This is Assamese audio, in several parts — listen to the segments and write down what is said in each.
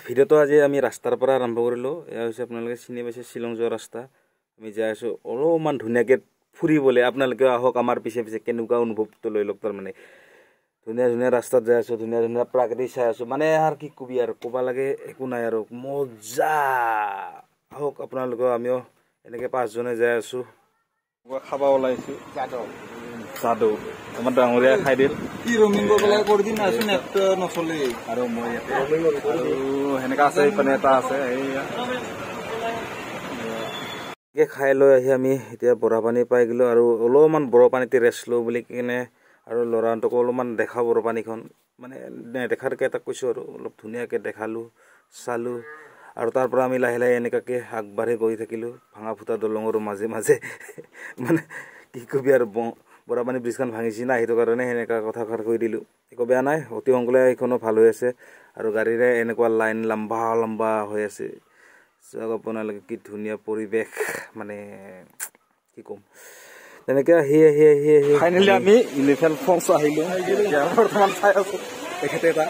ভিডিঅ'টো আজি আমি ৰাস্তাৰ পৰা আৰম্ভ কৰিলোঁ। এয়া হৈছে আপোনালোকে চিনি পাইছে শ্বিলং যোৱা ৰাস্তা। আমি যাই আছোঁ অলপমান ধুনীয়াকৈ ফুৰিবলৈ। আপোনালোকে আহক আমাৰ পিছে পিছে কেনেকুৱা অনুভৱটো লৈ লওক। তাৰমানে ধুনীয়া ধুনীয়া ৰাস্তাত যাই আছোঁ, ধুনীয়া ধুনীয়া প্ৰাকৃতিক চাই আছোঁ। মানে আৰু কি কবি আৰু ক'ব লাগে একো নাই আৰু মজা। আহক আপোনালোকে, আমিও এনেকৈ 5জনে যাই আছোঁ। খাব ওলাইছোঁ চাদু আমাৰ ডাঙৰীয়া খাই দিল কি ৰমিং কৰিবলৈ কৰি দিম আছো নেট নচলে আৰু মই ইয়াতে আৰু সেনেকা আছে ইপানে এটা আছে এইয়া খাই লৈ আহি আমি এতিয়া বৰাপানী পাই গ'লোঁ আৰু অলপমান বৰাপানীতে ৰেষ্ট লওঁ বুলি কিনে আৰু ল'ৰাহঁতকো অলপমান দেখাওঁ বৰাপানীখন। মানে নেদেখাৰকৈ এটা কৈছোঁ আৰু অলপ ধুনীয়াকৈ দেখালোঁ চালোঁ আৰু তাৰ পৰা আমি লাহে লাহে এনেকুৱাকৈ আগবাঢ়ি গৈ থাকিলোঁ ভাঙা ফুটা দলঙৰ মাজে মাজে। মানে কি কবি আৰু বৰাপানী ব্ৰিজখন ভাঙিছি না, সেইটো কাৰণে সেনেকুৱা কথা কৈ দিলোঁ। একো বেয়া নাই, অতি সোনকালে এইখনো ভাল হৈ আছে আৰু গাড়ীৰে এনেকুৱা লাইন লম্বা লম্বা হৈ আছে। চাওক আপোনালোকে কি ধুনীয়া পৰিৱেশ, মানে কি ক'ম। তেনেকৈ আহি আহি আহি আহি ফাইনেলি আমি ইলিফেণ্ট ফলছ আহিলোঁ। বৰ্তমান চাই আছোঁ তেখেতে এটা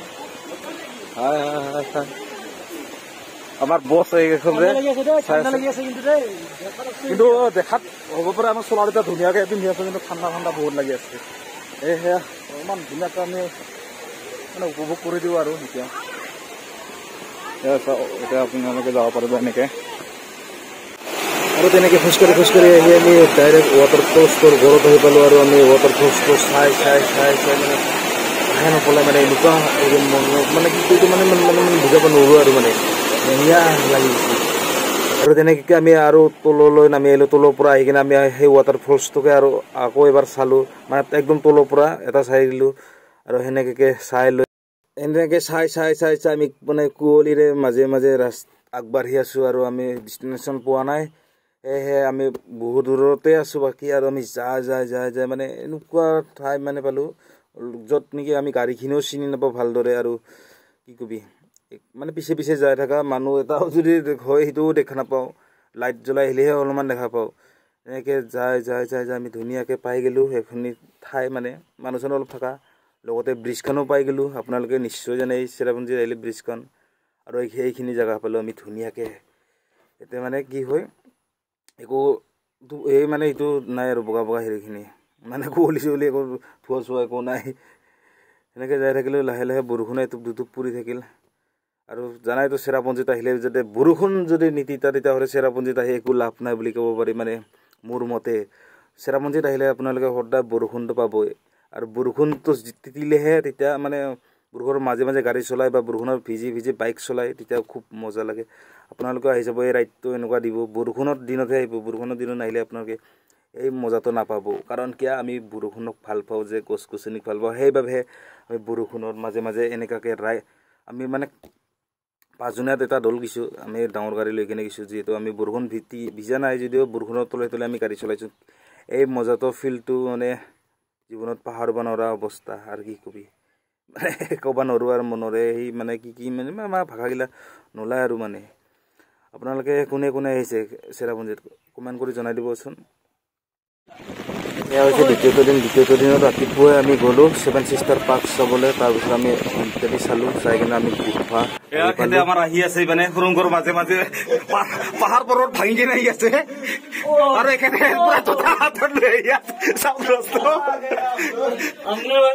আমাৰ বছ এইখন যে কিন্তু দেখাত হ'ব পাৰে আমাৰ চলাৰ এতিয়া ধুনীয়াকৈ পিন্ধি আছোঁ, কিন্তু ঠাণ্ডা ঠাণ্ডা বহুত লাগি আছে। সেয়া অলপমান ধুনীয়াকৈ আমি মানে উপভোগ কৰি দিওঁ আৰু এতিয়া এতিয়া আপোনালোকে যাব পাৰিব এনেকৈ। আৰু তেনেকৈ খোজকাঢ়ি আহি আমি ডাইৰেক্ট ৱাটাৰ ফলছটোৰ ঘৰত আহি পালোঁ আৰু আমি ৱাটাৰ ফলছটো চাই মানে আহে নপলাই মানে এনেকুৱা মানে কি কৰিলোঁ মানে বুজাব নোৱাৰোঁ আৰু মানে ধুনীয়া লাগি গৈছে। আৰু তেনেকৈ আমি আৰু তললৈ নামি আহিলোঁ। তলৰ পৰা আহি কিনে আমি সেই ৱাটাৰ ফলছটোকে আৰু আকৌ এবাৰ চালোঁ, মানে একদম তলৰ পৰা এটা চাই দিলোঁ আৰু সেনেকৈ চাই লৈ এনেকৈ চাই আমি মানে কুঁৱলীৰে মাজে মাজে আগবাঢ়ি আছোঁ আৰু আমি ডেষ্টিনেশ্যন পোৱা নাই। সেয়েহে আমি বহুত দূৰতে আছোঁ বাকী আৰু আমি যাই মানে এনেকুৱা ঠাই মানে পালোঁ য'ত নেকি আমি গাড়ীখিনিও চিনি নাপাওঁ ভালদৰে। আৰু কি কবি মানে পিছে পিছে যাই থকা মানুহ এটাও যদি হয় সেইটোও দেখা নাপাওঁ, লাইট জ্বলাই আহিলেহে অলপমান দেখা পাওঁ। এনেকৈ যাই আমি ধুনীয়াকৈ পাই গ'লোঁ সেইখিনি ঠাই, মানে মানুহ চানুহ অলপ থকা, লগতে ব্ৰিজখনো পাই গ'লোঁ। আপোনালোকে নিশ্চয় জানে এই চেৰাপুঞ্জীত আহিলে ব্ৰিজখন, আৰু সেইখিনি জেগা পালোঁ আমি ধুনীয়াকৈ। এতিয়া মানে কি হয় একো এই মানে এইটো নাই আৰু বগা হেৰিখিনি, মানে কুঁৱলী চুৱলী একো ধোৱা চোৱা একো নাই। সেনেকৈ যাই থাকিলোঁ, লাহে লাহে বৰষুণে এটুপ দুটুপ পৰি থাকিল। আৰু জানাইতো চেৰাপুঞ্জীত আহিলে যদি বৰষুণ যদি নিতিতা তেতিয়াহ'লে চেৰাপুঞ্জীত আহি একো লাভ নাই বুলি ক'ব পাৰি। মানে মোৰ মতে চেৰাপুঞ্জীত আহিলে আপোনালোকে সদায় বৰষুণটো পাবই, আৰু বৰষুণটো তিতিলেহে তেতিয়া মানে বৰষুণৰ মাজে মাজে গাড়ী চলাই বা বৰষুণত ভিজি বাইক চলাই তেতিয়া খুব মজা লাগে। আপোনালোকে আহি যাব, এই ৰাইডটো এনেকুৱা দিব বৰষুণৰ দিনতহে আহিব। বৰষুণৰ দিনত নাহিলে আপোনালোকে এই মজাটো নাপাব। কাৰণ কিয় আমি বৰষুণক ভাল পাওঁ, যে গছ গছনিক ভাল পাওঁ, সেইবাবেহে আমি বৰষুণৰ মাজে মাজে এনেকুৱাকৈ আমি মানে 5জনীয়াত এটা দল গৈছোঁ, আমি ডাঙৰ গাড়ী লৈ কিনে গৈছোঁ। যিহেতু আমি বৰষুণ ভিজা নাই যদিও বৰষুণৰ তলে আমি গাড়ী চলাইছোঁ। এই মজাটো ফিলটো মানে জীৱনত পাহৰিব নোৱাৰা অৱস্থা। আৰু কি কবি মানে ক'ব নোৱাৰোঁ আৰু মনৰে সেই মানে কি মানে আমাৰ ভাষাগিলা নোলায় আৰু। মানে আপোনালোকে কোনে কোনে আহিছে চেৰাপুঞ্জীত কমেণ্ট কৰি জনাই দিবচোন। এয়া হৈছে দ্বিতীয়টো দিনত ৰাতিপুৱাই আমি গ'লোঁ 7 ছিষ্টাৰ পাৰ্ক চাবলৈ। তাৰপিছত আমি ইত্যাদি চালোঁ, চাই কিনে আমি গুফা আমাৰ আহি আছে, মানে সুৰংগৰ মাজে মাজে পাহাৰ পৰ্বত ভাঙি কিনে আহি আছে। আৰু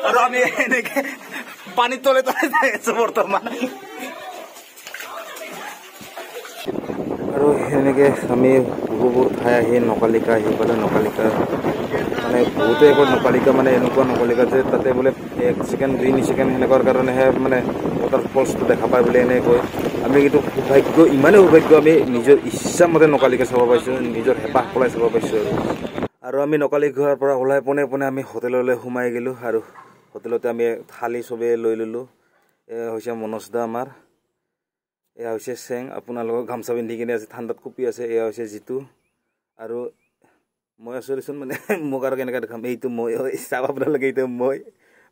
আৰু আমি এনেকে পানীৰ তলে তলে যাই আছো বৰ্তমান। আৰু সেনেকৈ আমি বহুবোৰ ঠাই আহি নকালিকা আহি পালোঁ। নকালিকা মানে বহুতে কয় নকালিকা মানে এনেকুৱা নকালিকা যে তাতে বোলে 1 ছেকেণ্ড 2 ছেকেণ্ড সেনেকুৱাৰ কাৰণেহে মানে ৱাটাৰ ফলছটো দেখা পায় বুলি এনেকৈ কয়। আমি কিন্তু সৌভাগ্য, ইমানেই সৌভাগ্য আমি নিজৰ ইচ্ছামতে নকালিকা চাব পাইছোঁ, নিজৰ হেঁপাহ পলাই চাব পাইছোঁ। আৰু আমি নকালিকাৰ পৰা ওলাই পোনে আমি হোটেললৈ সোমাই গ'লোঁ। আৰু হোটেলতে আমি থালি চবেই লৈ ল'লোঁ। এয়া হৈছে মনোজ দা আমাৰ, এয়া হৈছে চেং, আপোনালোকক গামোচা পিন্ধি কিনে আছে, ঠাণ্ডাত কঁপি আছে। এয়া হৈছে জিতু, আৰু মই আছোঁ দেচোন, মানে মোক আৰু কেনেকৈ দেখাম, এইটো মই চাব আপোনালোকে, এইটো মই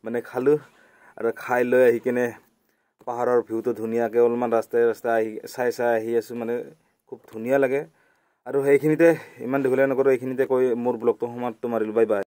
মানে খালোঁ। আৰু খাই লৈ আহি কিনে পাহাৰৰ ভিউটো ধুনীয়াকৈ অলপমান ৰাস্তাই আহি চাই আহি আছোঁ, মানে খুব ধুনীয়া লাগে। আৰু সেইখিনিতে ইমান দীঘলীয়া নকৰোঁ, এইখিনিতে কৈ মোৰ ব্লগটো সমাপ্ত মাৰিলোঁ। Bye bye.